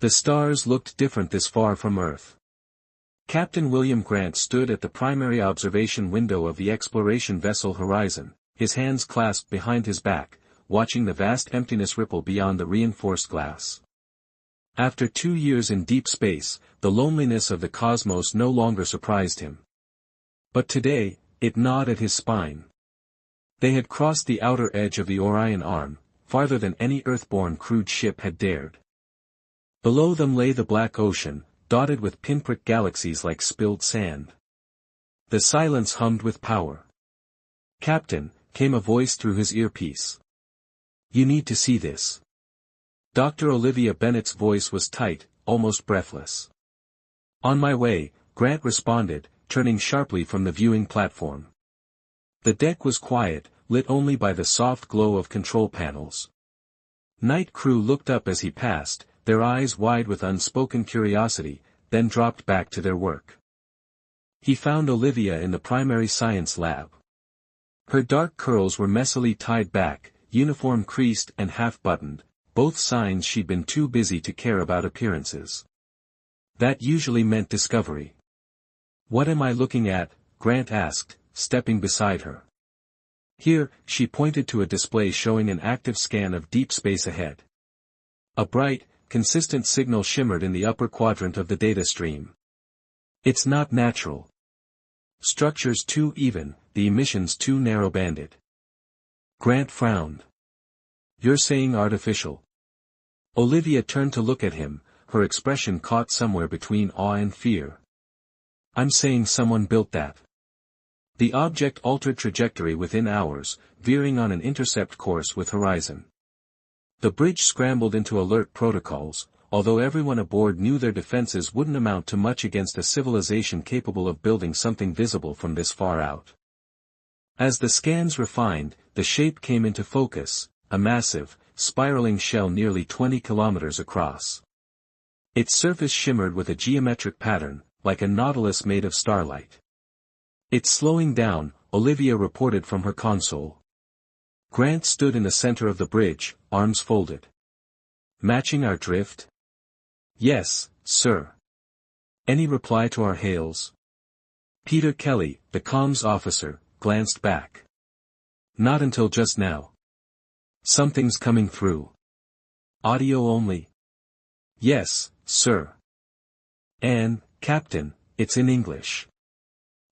The stars looked different this far from Earth. Captain William Grant stood at the primary observation window of the exploration vessel Horizon, his hands clasped behind his back, watching the vast emptiness ripple beyond the reinforced glass. After 2 years in deep space, the loneliness of the cosmos no longer surprised him. But today, it gnawed at his spine. They had crossed the outer edge of the Orion Arm, farther than any Earth-born crewed ship had dared. Below them lay the black ocean, dotted with pinprick galaxies like spilled sand. The silence hummed with power. "Captain," came a voice through his earpiece. "You need to see this." Dr. Olivia Bennett's voice was tight, almost breathless. "On my way," Grant responded, turning sharply from the viewing platform. The deck was quiet, lit only by the soft glow of control panels. Night crew looked up as he passed, their eyes wide with unspoken curiosity, then dropped back to their work. He found Olivia in the primary science lab. Her dark curls were messily tied back, uniform creased and half-buttoned, both signs she'd been too busy to care about appearances. That usually meant discovery. "What am I looking at?" Grant asked, stepping beside her. "Here," she pointed to a display showing an active scan of deep space ahead. A bright, consistent signal shimmered in the upper quadrant of the data stream. "It's not natural. Structures too even, the emissions too narrow-banded." Grant frowned. "You're saying artificial?" Olivia turned to look at him, her expression caught somewhere between awe and fear. "I'm saying someone built that." The object altered trajectory within hours, veering on an intercept course with Horizon. The bridge scrambled into alert protocols, although everyone aboard knew their defenses wouldn't amount to much against a civilization capable of building something visible from this far out. As the scans refined, the shape came into focus, a massive, spiraling shell nearly 20 kilometers across. Its surface shimmered with a geometric pattern, like a nautilus made of starlight. "It's slowing down," Olivia reported from her console. Grant stood in the center of the bridge, arms folded. "Matching our drift?" "Yes, sir." "Any reply to our hails?" Peter Kelly, the comms officer, glanced back. "Not until just now." "Something's coming through." "Audio only?" "Yes, sir." "And, Captain, it's in English."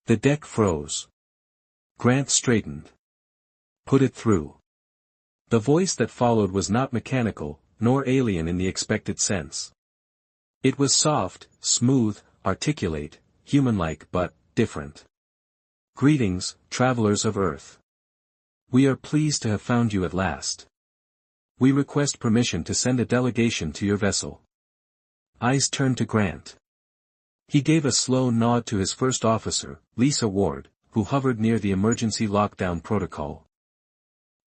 The deck froze. Grant straightened. "Put it through." The voice that followed was not mechanical, nor alien in the expected sense. It was soft, smooth, articulate, human-like but different. "Greetings, travelers of Earth. We are pleased to have found you at last. We request permission to send a delegation to your vessel." Eyes turned to Grant. He gave a slow nod to his first officer, Lisa Ward, who hovered near the emergency lockdown protocol.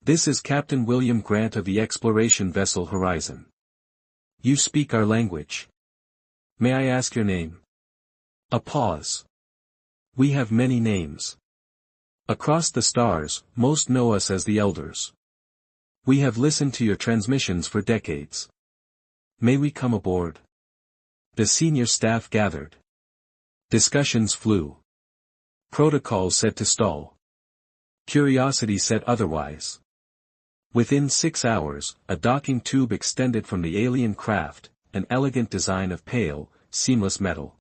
"This is Captain William Grant of the exploration vessel Horizon. You speak our language. May I ask your name?" A pause. "We have many names. Across the stars, most know us as the Elders. We have listened to your transmissions for decades. May we come aboard?" The senior staff gathered. Discussions flew. Protocol said to stall. Curiosity said otherwise. Within 6 hours, a docking tube extended from the alien craft, an elegant design of pale, seamless metal.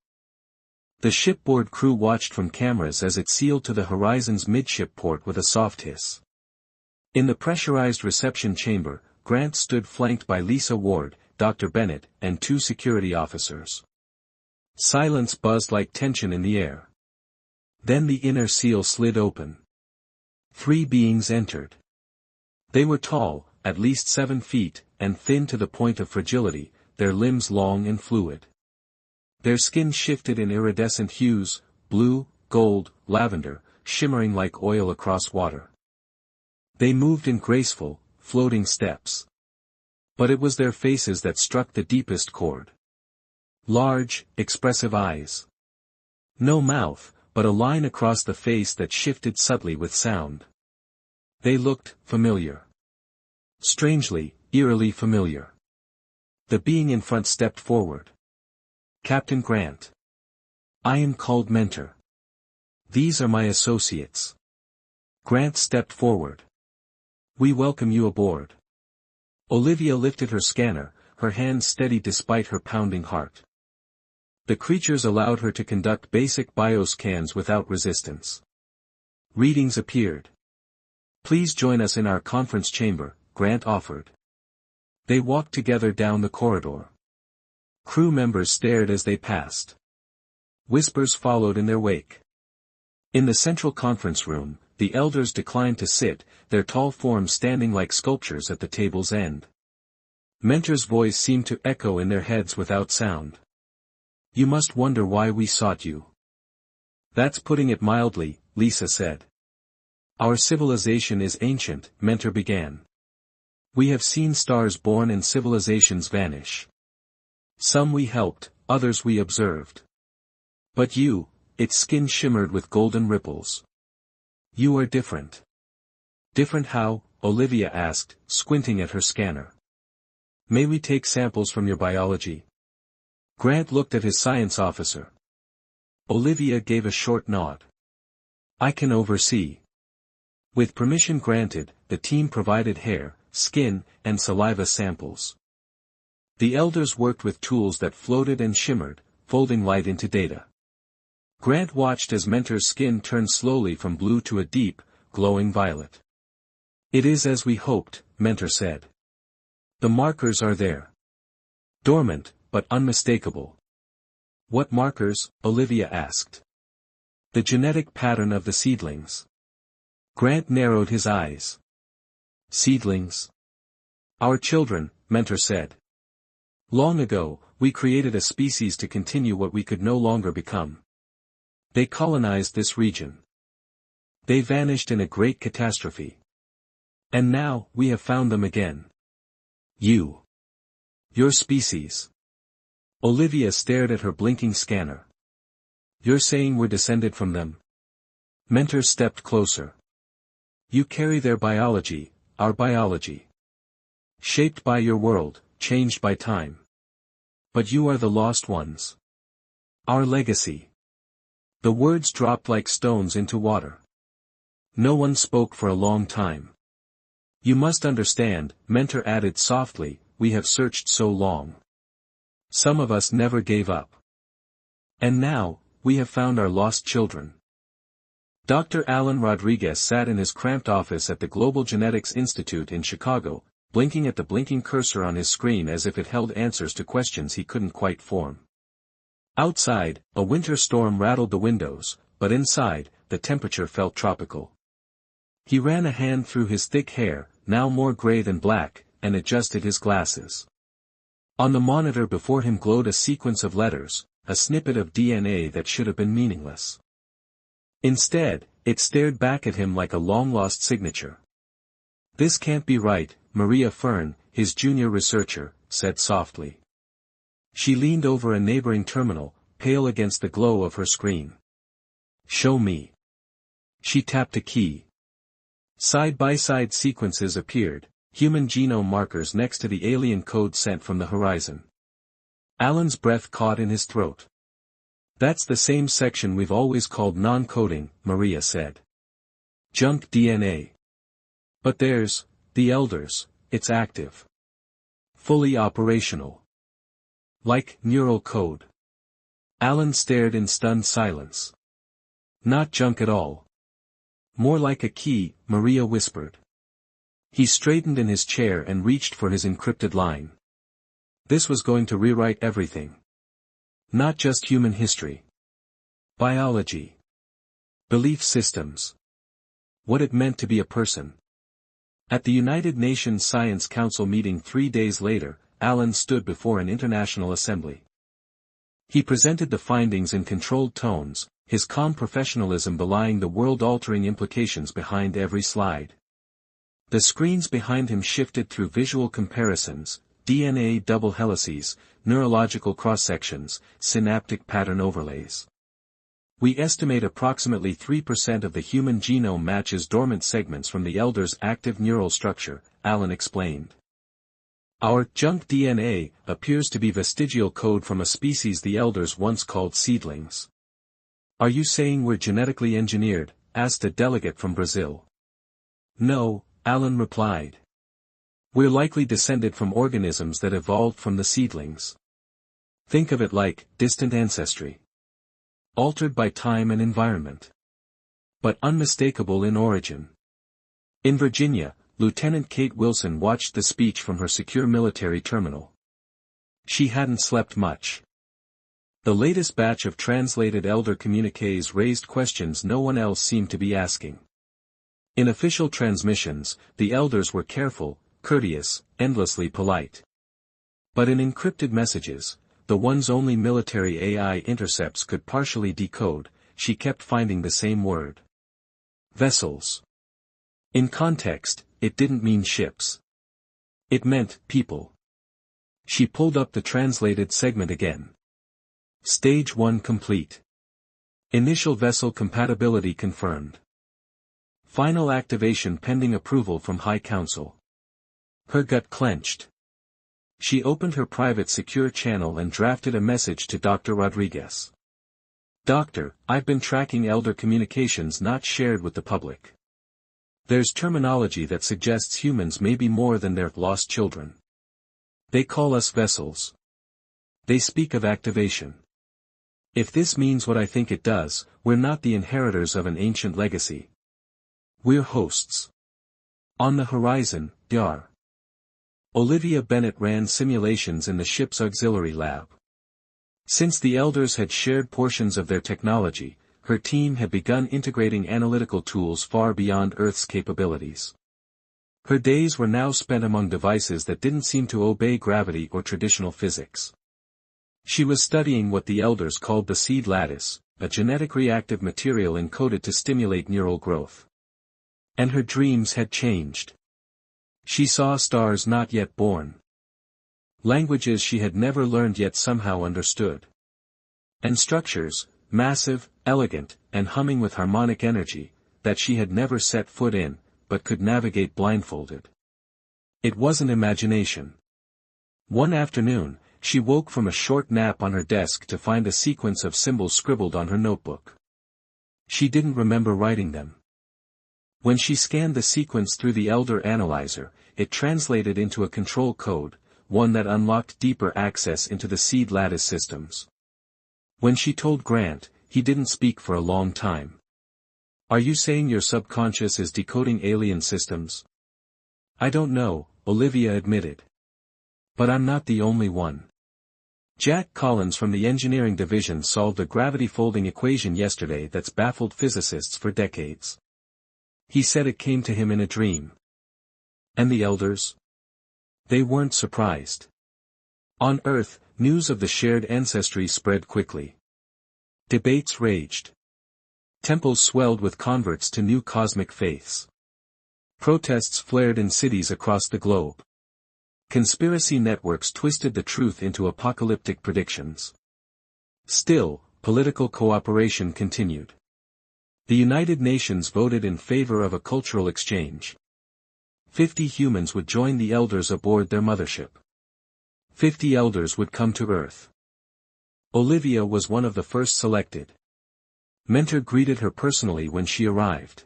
The shipboard crew watched from cameras as it sealed to the Horizon's midship port with a soft hiss. In the pressurized reception chamber, Grant stood flanked by Lisa Ward, Dr. Bennett, and 2 security officers. Silence buzzed like tension in the air. Then the inner seal slid open. 3 beings entered. They were tall, at least 7 feet, and thin to the point of fragility, their limbs long and fluid. Their skin shifted in iridescent hues, blue, gold, lavender, shimmering like oil across water. They moved in graceful, floating steps. But it was their faces that struck the deepest chord. Large, expressive eyes. No mouth, but a line across the face that shifted subtly with sound. They looked familiar. Strangely, eerily familiar. The being in front stepped forward. Captain Grant. I am called Mentor. These are my associates. Grant stepped forward. We welcome you aboard. Olivia lifted her scanner, her hands steady despite her pounding heart. The creatures allowed her to conduct basic bioscans without resistance. Readings appeared. Please join us in our conference chamber, Grant offered. They walked together down the corridor. Crew members stared as they passed. Whispers followed in their wake. In the central conference room, the elders declined to sit, their tall forms standing like sculptures at the table's end. Mentor's voice seemed to echo in their heads without sound. You must wonder why we sought you. That's putting it mildly, Lisa said. Our civilization is ancient, Mentor began. We have seen stars born and civilizations vanish. Some we helped, others we observed. But you, its skin shimmered with golden ripples. You are different. Different how? Olivia asked, squinting at her scanner. May we take samples from your biology? Grant looked at his science officer. Olivia gave a short nod. I can oversee. With permission granted, the team provided hair, skin, and saliva samples. The elders worked with tools that floated and shimmered, folding light into data. Grant watched as Mentor's skin turned slowly from blue to a deep, glowing violet. It is as we hoped, Mentor said. The markers are there. Dormant, but unmistakable. What markers? Olivia asked. The genetic pattern of the seedlings. Grant narrowed his eyes. Seedlings? Our children, Mentor said. Long ago, we created a species to continue what we could no longer become. They colonized this region. They vanished in a great catastrophe. And now, we have found them again. You. Your species. Olivia stared at her blinking scanner. You're saying we're descended from them? Mentor stepped closer. You carry their biology, our biology. Shaped by your world, changed by time. But you are the lost ones. Our legacy. The words dropped like stones into water. No one spoke for a long time. You must understand, Mentor added softly, we have searched so long. Some of us never gave up. And now, we have found our lost children. Dr. Alan Rodriguez sat in his cramped office at the Global Genetics Institute in Chicago, blinking at the blinking cursor on his screen as if it held answers to questions he couldn't quite form. Outside, a winter storm rattled the windows, but inside, the temperature felt tropical. He ran a hand through his thick hair, now more gray than black, and adjusted his glasses. On the monitor before him glowed a sequence of letters, a snippet of DNA that should have been meaningless. Instead, it stared back at him like a long-lost signature. This can't be right, Maria Fern, his junior researcher, said softly. She leaned over a neighboring terminal, pale against the glow of her screen. Show me. She tapped a key. Side-by-side sequences appeared, human genome markers next to the alien code sent from the horizon. Alan's breath caught in his throat. That's the same section we've always called non-coding, Maria said. Junk DNA. But there's, the elders, it's active. Fully operational. Like neural code. Alan stared in stunned silence. Not junk at all. More like a key, Maria whispered. He straightened in his chair and reached for his encrypted line. This was going to rewrite everything. Not just human history. Biology. Belief systems. What it meant to be a person. At the United Nations Science Council meeting 3 days later, Alan stood before an international assembly. He presented the findings in controlled tones, his calm professionalism belying the world-altering implications behind every slide. The screens behind him shifted through visual comparisons, DNA double helices, neurological cross-sections, synaptic pattern overlays. We estimate approximately 3% of the human genome matches dormant segments from the elder's active neural structure, Alan explained. Our junk DNA appears to be vestigial code from a species the elders once called seedlings. Are you saying we're genetically engineered? Asked a delegate from Brazil. No, Alan replied. We're likely descended from organisms that evolved from the seedlings. Think of it like distant ancestry. Altered by time and environment. But unmistakable in origin. In Virginia, Lieutenant Kate Wilson watched the speech from her secure military terminal. She hadn't slept much. The latest batch of translated elder communiques raised questions no one else seemed to be asking. In official transmissions, the elders were careful, courteous, endlessly polite. But in encrypted messages, the ones only military AI intercepts could partially decode, she kept finding the same word. Vessels. In context, it didn't mean ships. It meant people. She pulled up the translated segment again. Stage 1 complete. Initial vessel compatibility confirmed. Final activation pending approval from High Council. Her gut clenched. She opened her private secure channel and drafted a message to Dr. Rodriguez. Doctor, I've been tracking elder communications not shared with the public. There's terminology that suggests humans may be more than their lost children. They call us vessels. They speak of activation. If this means what I think it does, we're not the inheritors of an ancient legacy. We're hosts. On the horizon, Yar. Olivia Bennett ran simulations in the ship's auxiliary lab. Since the elders had shared portions of their technology, her team had begun integrating analytical tools far beyond Earth's capabilities. Her days were now spent among devices that didn't seem to obey gravity or traditional physics. She was studying what the elders called the seed lattice, a genetic reactive material encoded to stimulate neural growth. And her dreams had changed. She saw stars not yet born. Languages she had never learned yet somehow understood. And structures, massive, elegant, and humming with harmonic energy, that she had never set foot in, but could navigate blindfolded. It wasn't imagination. One afternoon, she woke from a short nap on her desk to find a sequence of symbols scribbled on her notebook. She didn't remember writing them. When she scanned the sequence through the Elder Analyzer, it translated into a control code, one that unlocked deeper access into the seed lattice systems. When she told Grant, he didn't speak for a long time. Are you saying your subconscious is decoding alien systems? I don't know, Olivia admitted. But I'm not the only one. Jack Collins from the engineering division solved a gravity folding equation yesterday that's baffled physicists for decades. He said it came to him in a dream. And the elders? They weren't surprised. On Earth, news of the shared ancestry spread quickly. Debates raged. Temples swelled with converts to new cosmic faiths. Protests flared in cities across the globe. Conspiracy networks twisted the truth into apocalyptic predictions. Still, political cooperation continued. The United Nations voted in favor of a cultural exchange. 50 humans would join the elders aboard their mothership. 50 elders would come to Earth. Olivia was one of the first selected. Mentor greeted her personally when she arrived.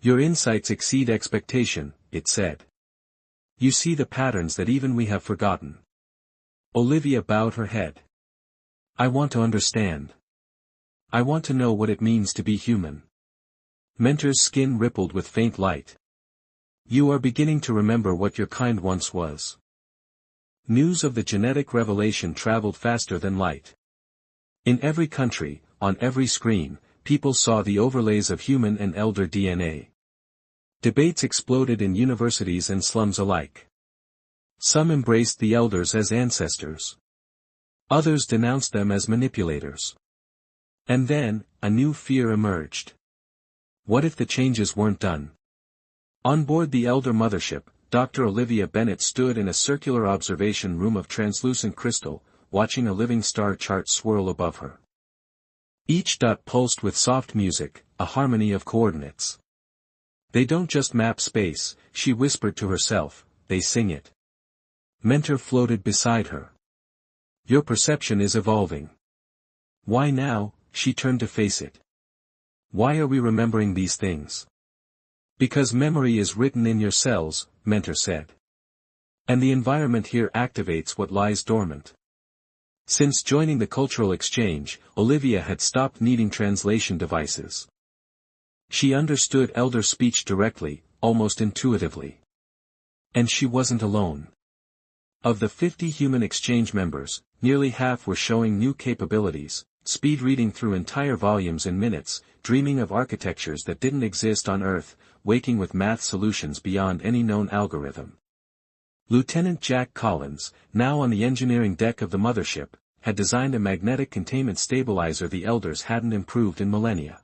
Your insights exceed expectation, it said. You see the patterns that even we have forgotten. Olivia bowed her head. I want to understand. I want to know what it means to be human. Mentor's skin rippled with faint light. You are beginning to remember what your kind once was. News of the genetic revelation traveled faster than light. In every country, on every screen, people saw the overlays of human and elder DNA. Debates exploded in universities and slums alike. Some embraced the elders as ancestors. Others denounced them as manipulators. And then, a new fear emerged. What if the changes weren't done? On board the Elder Mothership, Dr. Olivia Bennett stood in a circular observation room of translucent crystal, watching a living star chart swirl above her. Each dot pulsed with soft music, a harmony of coordinates. They don't just map space, she whispered to herself, they sing it. Mentor floated beside her. Your perception is evolving. Why now? She turned to face it. Why are we remembering these things? Because memory is written in your cells, Mentor said. And the environment here activates what lies dormant. Since joining the cultural exchange, Olivia had stopped needing translation devices. She understood elder speech directly, almost intuitively. And she wasn't alone. Of the 50 human exchange members, nearly half were showing new capabilities, speed reading through entire volumes in minutes, dreaming of architectures that didn't exist on Earth, waking with math solutions beyond any known algorithm. Lieutenant Jack Collins, now on the engineering deck of the mothership, had designed a magnetic containment stabilizer the elders hadn't improved in millennia.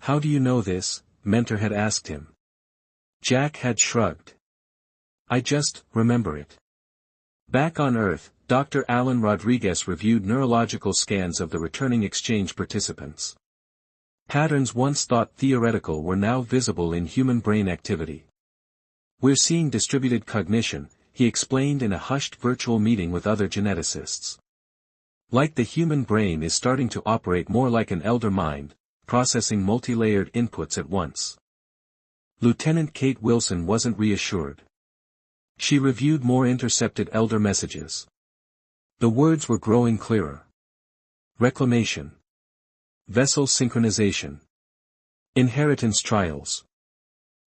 How do you know this? Mentor had asked him. Jack had shrugged. I just remember it. Back on Earth, Dr. Alan Rodriguez reviewed neurological scans of the returning exchange participants. Patterns once thought theoretical were now visible in human brain activity. We're seeing distributed cognition, he explained in a hushed virtual meeting with other geneticists. Like the human brain is starting to operate more like an elder mind, processing multi-layered inputs at once. Lieutenant Kate Wilson wasn't reassured. She reviewed more intercepted elder messages. The words were growing clearer. Reclamation. Vessel synchronization. Inheritance trials.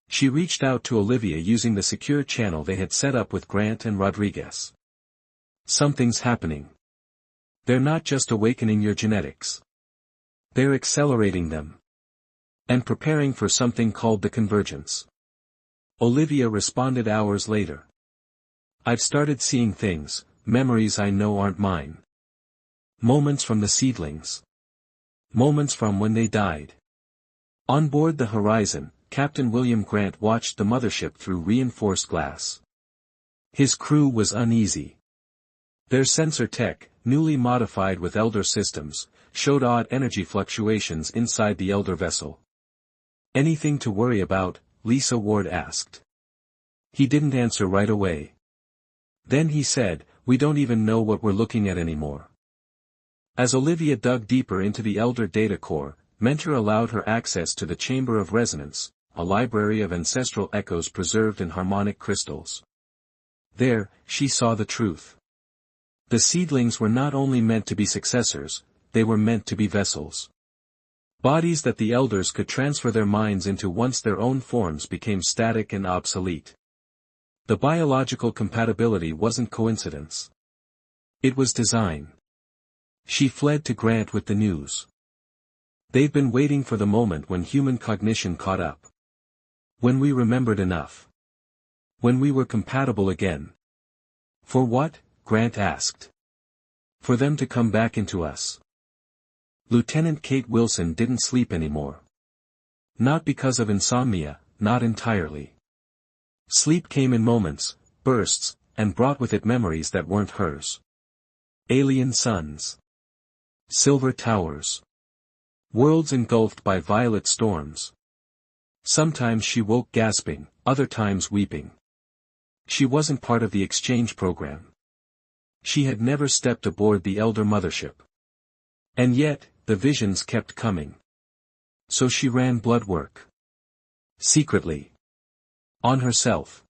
She reached out to Olivia using the secure channel they had set up with Grant and Rodriguez. Something's happening. They're not just awakening your genetics. They're accelerating them. And preparing for something called the convergence. Olivia responded hours later. I've started seeing things, memories I know aren't mine. Moments from the seedlings. Moments from when they died. On board the Horizon, Captain William Grant watched the mothership through reinforced glass. His crew was uneasy. Their sensor tech, newly modified with elder systems, showed odd energy fluctuations inside the elder vessel. Anything to worry about? Lisa Ward asked. He didn't answer right away. Then he said, we don't even know what we're looking at anymore. As Olivia dug deeper into the elder data core, Mentor allowed her access to the Chamber of Resonance, a library of ancestral echoes preserved in harmonic crystals. There, she saw the truth. The seedlings were not only meant to be successors, they were meant to be vessels. Bodies that the elders could transfer their minds into once their own forms became static and obsolete. The biological compatibility wasn't coincidence. It was design. She fled to Grant with the news. They've been waiting for the moment when human cognition caught up. When we remembered enough. When we were compatible again. For what? Grant asked. For them to come back into us. Lieutenant Kate Wilson didn't sleep anymore. Not because of insomnia, not entirely. Sleep came in moments, bursts, and brought with it memories that weren't hers. Alien suns. Silver towers. Worlds engulfed by violet storms. Sometimes she woke gasping, other times weeping. She wasn't part of the exchange program. She had never stepped aboard the elder mothership. And yet, the visions kept coming. So she ran blood work. Secretly. On herself.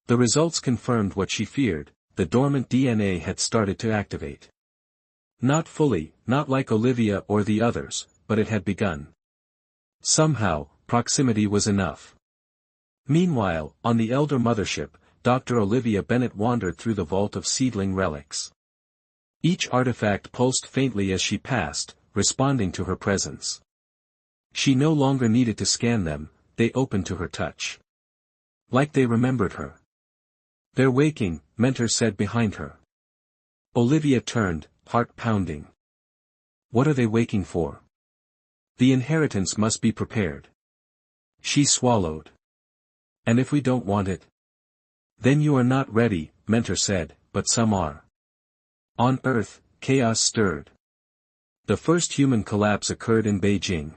The results confirmed what she feared, the dormant DNA had started to activate. Not fully, not like Olivia or the others, but it had begun. Somehow, proximity was enough. Meanwhile, on the elder mothership, Dr. Olivia Bennett wandered through the vault of seedling relics. Each artifact pulsed faintly as she passed, responding to her presence. She no longer needed to scan them, they opened to her touch. Like they remembered her. They're waking, Mentor said behind her. Olivia turned, heart pounding. What are they waking for? The inheritance must be prepared. She swallowed. And if we don't want it? Then you are not ready, Mentor said, but some are. On Earth, chaos stirred. The first human collapse occurred in Beijing.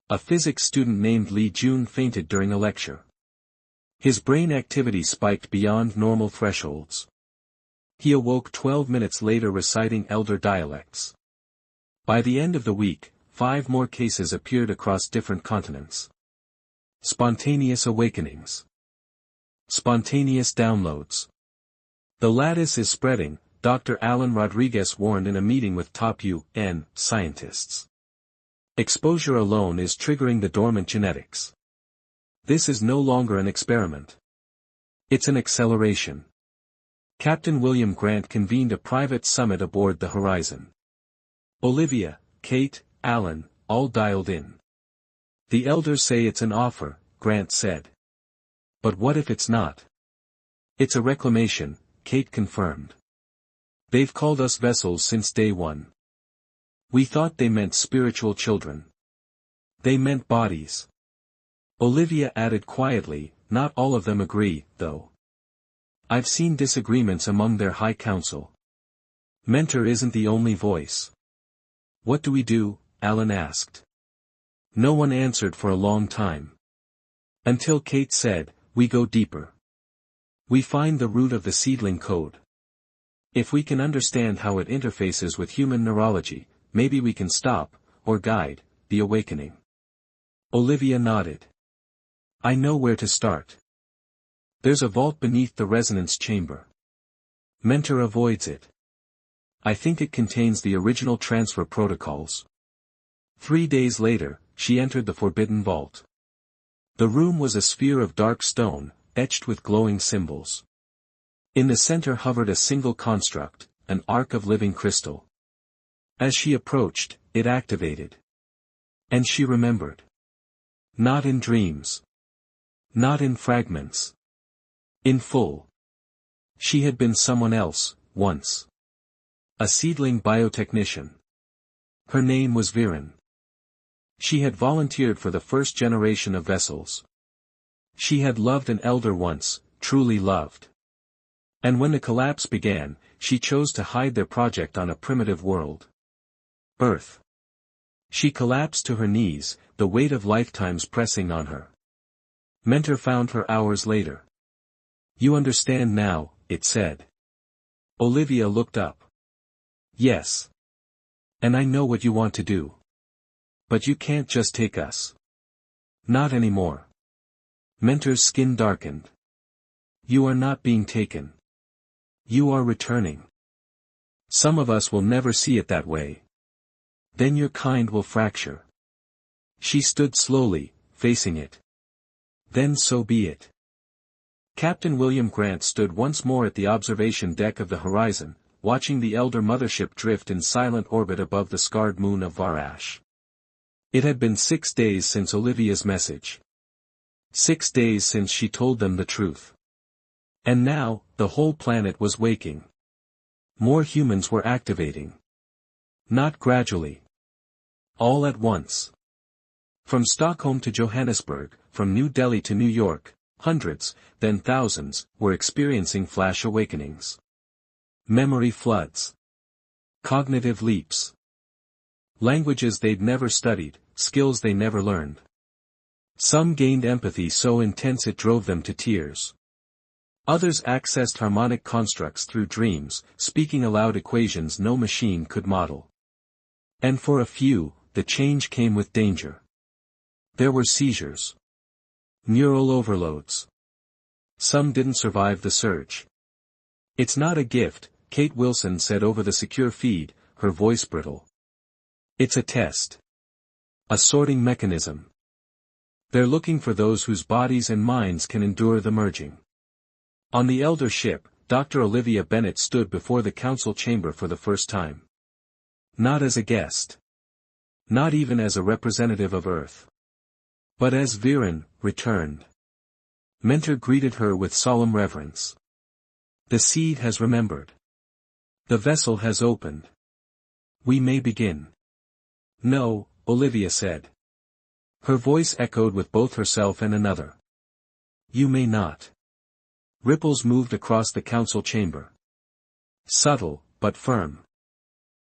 A physics student named Li Jun fainted during a lecture. His brain activity spiked beyond normal thresholds. He awoke 12 minutes later reciting Elder dialects. By the end of the week, 5 more cases appeared across different continents. Spontaneous awakenings. Spontaneous downloads. The lattice is spreading, Dr. Alan Rodriguez warned in a meeting with top UN scientists. Exposure alone is triggering the dormant genetics. This is no longer an experiment. It's an acceleration. Captain William Grant convened a private summit aboard the Horizon. Olivia, Kate, Alan, all dialed in. The elders say it's an offer, Grant said. But what if it's not? It's a reclamation, Kate confirmed. They've called us vessels since day one. We thought they meant spiritual children. They meant bodies. Olivia added quietly, not all of them agree, though. I've seen disagreements among their high council. Mentor isn't the only voice. What do we do? Alan asked. No one answered for a long time. Until Kate said, we go deeper. We find the root of the seedling code. If we can understand how it interfaces with human neurology, maybe we can stop, or guide, the awakening. Olivia nodded. I know where to start. There's a vault beneath the resonance chamber. Mentor avoids it. I think it contains the original transfer protocols. 3 days later, she entered the forbidden vault. The room was a sphere of dark stone, etched with glowing symbols. In the center hovered a single construct, an arc of living crystal. As she approached, it activated. And she remembered. Not in dreams. Not in fragments. In full. She had been someone else, once. A seedling biotechnician. Her name was Viren. She had volunteered for the first generation of vessels. She had loved an elder once, truly loved. And when the collapse began, she chose to hide their project on a primitive world. Earth. She collapsed to her knees, the weight of lifetimes pressing on her. Mentor found her hours later. You understand now, it said. Olivia looked up. Yes. And I know what you want to do. But you can't just take us. Not anymore. Mentor's skin darkened. You are not being taken. You are returning. Some of us will never see it that way. Then your kind will fracture. She stood slowly, facing it. Then so be it. Captain William Grant stood once more at the observation deck of the Horizon, watching the elder mothership drift in silent orbit above the scarred moon of Varash. It had been 6 days since Olivia's message. 6 days since she told them the truth. And now, the whole planet was waking. More humans were activating. Not gradually. All at once. From Stockholm to Johannesburg, from New Delhi to New York, hundreds, then thousands, were experiencing flash awakenings. Memory floods. Cognitive leaps. Languages they'd never studied, skills they never learned. Some gained empathy so intense it drove them to tears. Others accessed harmonic constructs through dreams, speaking aloud equations no machine could model. And for a few, the change came with danger. There were seizures. Neural overloads. Some didn't survive the surge. It's not a gift, Kate Wilson said over the secure feed, her voice brittle. It's a test. A sorting mechanism. They're looking for those whose bodies and minds can endure the merging. On the elder ship, Dr. Olivia Bennett stood before the council chamber for the first time. Not as a guest. Not even as a representative of Earth. But as Viren, returned. Mentor greeted her with solemn reverence. The seed has remembered. The vessel has opened. We may begin. No, Olivia said. Her voice echoed with both herself and another. You may not. Ripples moved across the council chamber. Subtle, but firm.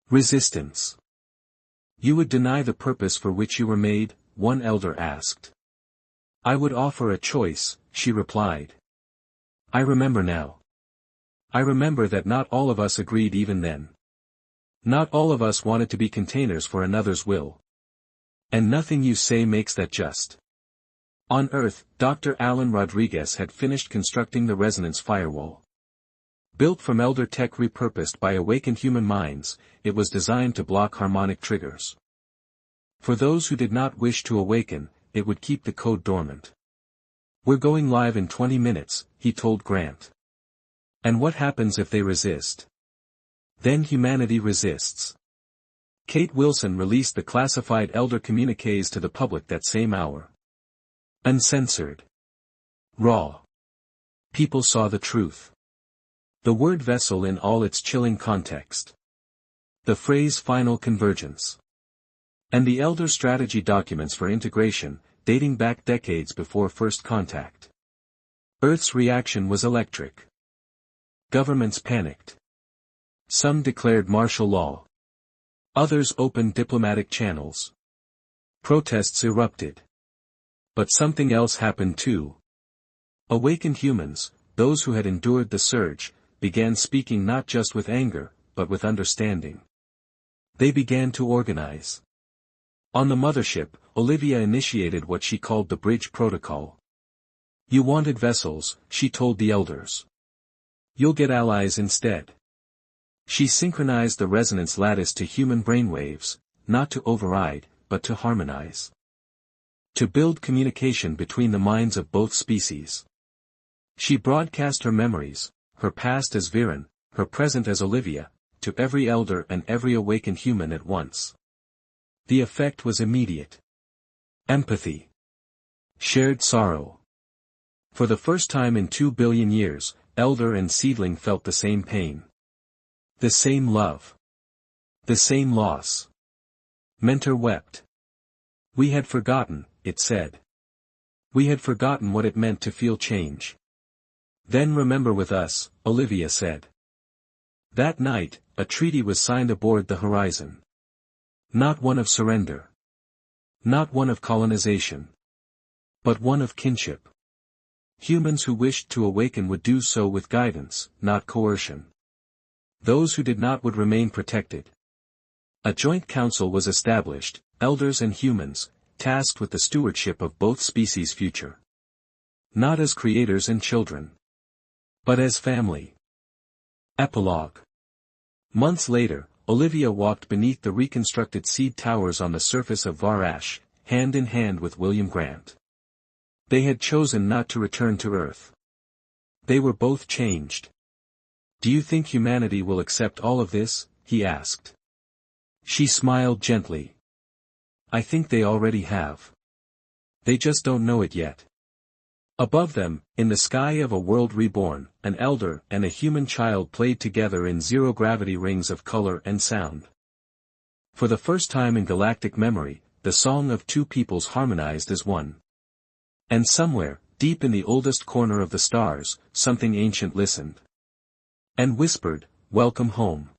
Resistance. You would deny the purpose for which you were made, one elder asked. I would offer a choice, she replied. I remember now. I remember that not all of us agreed even then. Not all of us wanted to be containers for another's will. And nothing you say makes that just. On Earth, Dr. Alan Rodriguez had finished constructing the resonance firewall. Built from elder tech repurposed by awakened human minds, it was designed to block harmonic triggers. For those who did not wish to awaken, it would keep the code dormant. We're going live in 20 minutes, he told Grant. And what happens if they resist? Then humanity resists. Kate Wilson released the classified elder communiques to the public that same hour. Uncensored. Raw. People saw the truth. The word vessel in all its chilling context. The phrase final convergence. And the elder strategy documents for integration, dating back decades before first contact. Earth's reaction was electric. Governments panicked. Some declared martial law. Others opened diplomatic channels. Protests erupted. But something else happened too. Awakened humans, those who had endured the surge, began speaking not just with anger, but with understanding. They began to organize. On the mothership, Olivia initiated what she called the Bridge Protocol. You wanted vessels, she told the elders. You'll get allies instead. She synchronized the resonance lattice to human brainwaves, not to override, but to harmonize. To build communication between the minds of both species. She broadcast her memories, her past as Viren, her present as Olivia, to every elder and every awakened human at once. The effect was immediate. Empathy. Shared sorrow. For the first time in 2 billion years, elder and seedling felt the same pain. The same love. The same loss. Mentor wept. We had forgotten, it said. We had forgotten what it meant to feel change. Then remember with us, Olivia said. That night, a treaty was signed aboard the Horizon. Not one of surrender. Not one of colonization. But one of kinship. Humans who wished to awaken would do so with guidance, not coercion. Those who did not would remain protected. A joint council was established, elders and humans, tasked with the stewardship of both species' future. Not as creators and children. But as family. Epilogue. Months later, Olivia walked beneath the reconstructed seed towers on the surface of Varash, hand in hand with William Grant. They had chosen not to return to Earth. They were both changed. Do you think humanity will accept all of this? He asked. She smiled gently. I think they already have. They just don't know it yet. Above them, in the sky of a world reborn, an elder and a human child played together in zero-gravity rings of color and sound. For the first time in galactic memory, the song of two peoples harmonized as one. And somewhere, deep in the oldest corner of the stars, something ancient listened. And whispered, "Welcome home."